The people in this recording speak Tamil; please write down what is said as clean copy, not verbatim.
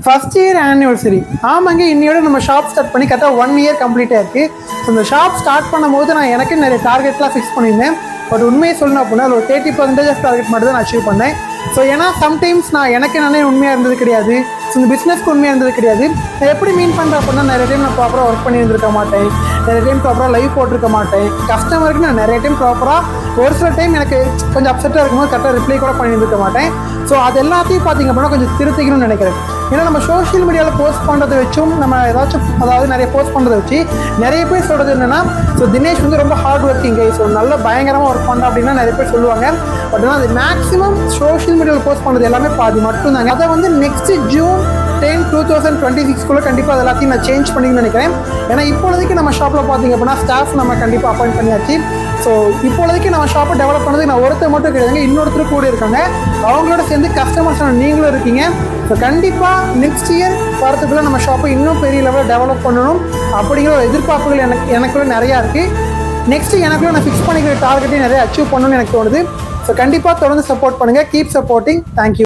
First year anniversary. ஆமாங்க, இன்னையோட நம்ம ஷாப் ஸ்டார்ட் பண்ணி கரெக்டாக 1 இயர் கம்ப்ளீட் ஆயிருக்கு. ஸோ இந்த ஷாப் ஸ்டார்ட் பண்ணும்போது நான் எனக்கு நிறைய டார்கெட்லாம் ஃபிக்ஸ் பண்ணியிருந்தேன். பட் உண்மையை சொல்லணும் அப்படின்னா ஒரு 30% ஆஃப் டார்கெட் மட்டும் தான் நான் அச்சீவ் பண்ணேன். ஸோ ஏன்னா சம்டைம்ஸ் நான் எனக்கு நானே உண்மையாக இருந்தது கிடையாது. ஸோ இந்த பிஸ்னஸ்க்கு உண்மையாக இருந்தது கிடையாது. நான் எப்படி மீன் பண்ணுறேன் அப்படின்னா நிறைய டைம் நான் ப்ராப்பராக ஒர்க் பண்ணியிருந்திருக்க மாட்டேன், நிறைய டைம் ப்ராப்பராக லைவ் போட்டிருக்க மாட்டேன். கஸ்டமருக்கு நான் நிறைய டைம் ப்ராப்பராக ஒரு சில டைம் எனக்கு கொஞ்சம் அப்செட்டாக இருக்கும்போது கரெக்டாக ரிப்ளை கூட பண்ணியிருக்க மாட்டேன். ஸோ அது எல்லாத்தையும் பார்த்திங்க அப்படின்னா கொஞ்சம் திருத்திக்கணும்னு நினைக்கிறேன். ஏன்னா நம்ம சோஷியல் மீடியாவில் போஸ்ட் பண்ணுறதை வச்சும் நம்ம ஏதாச்சும் அதாவது நிறைய போஸ்ட் பண்ணுறதை வச்சு நிறைய பேர் சொல்கிறது என்னென்னா, ஸோ தினேஷ் வந்து ரொம்ப ஹார்ட் ஒர்க்கிங் கை, ஸோ நல்ல பயங்கரமாக ஒர்க் பண்ணுறோம் அப்படின்னா நிறைய பேர் சொல்லுவாங்க. பட் ஆனால் அது மேக்ஸிமம் சோஷியல் மீடியாவில் போஸ்ட் பண்ணுறது எல்லாமே பாதி மட்டும்தாங்க. அதை வந்து நெக்ஸ்ட் June 10, 2026 கண்டிப்பாக அது எல்லாத்தையும் நான் சேஞ்ச் பண்ணிக்கணும்னு நினைக்கிறேன். ஏன்னா இப்போதைக்கு நம்ம ஷாப்பில் பார்த்திங்க அப்படின்னா ஸ்டாஃப் நம்ம கண்டிப்பாக அப்பாயிண்ட் பண்ணியாச்சு. ஸோ இப்போதைக்கு நம்ம ஷாப்பை டெவலப் பண்ணதுக்கு நான் ஒருத்தர் மட்டும் கிடையாதுங்க, இன்னொருத்தர் கூட இருக்காங்க. அவங்களோட சேர்ந்து கஸ்டமர்ஸ் நீங்களும் இருக்கீங்க. ஸோ கண்டிப்பாக நெக்ஸ்ட் இயர் வரத்துக்குள்ளே நம்ம ஷாப்பை இன்னும் பெரிய லெவலில் டெவலப் பண்ணணும் அப்படிங்கிற ஒரு எதிர்பார்ப்புகள் எனக்குள்ள நிறையா இருக்குது. நெக்ஸ்ட்டு எனக்குள்ள நான் ஃபிக்ஸ் பண்ணிக்கிற டார்கெட்டையும் நிறைய அச்சீவ் பண்ணணும்னு எனக்கு தோணுது. ஸோ கண்டிப்பாக தொடர்ந்து சப்போர்ட் பண்ணுங்கள். Keep supporting. தேங்க்யூ.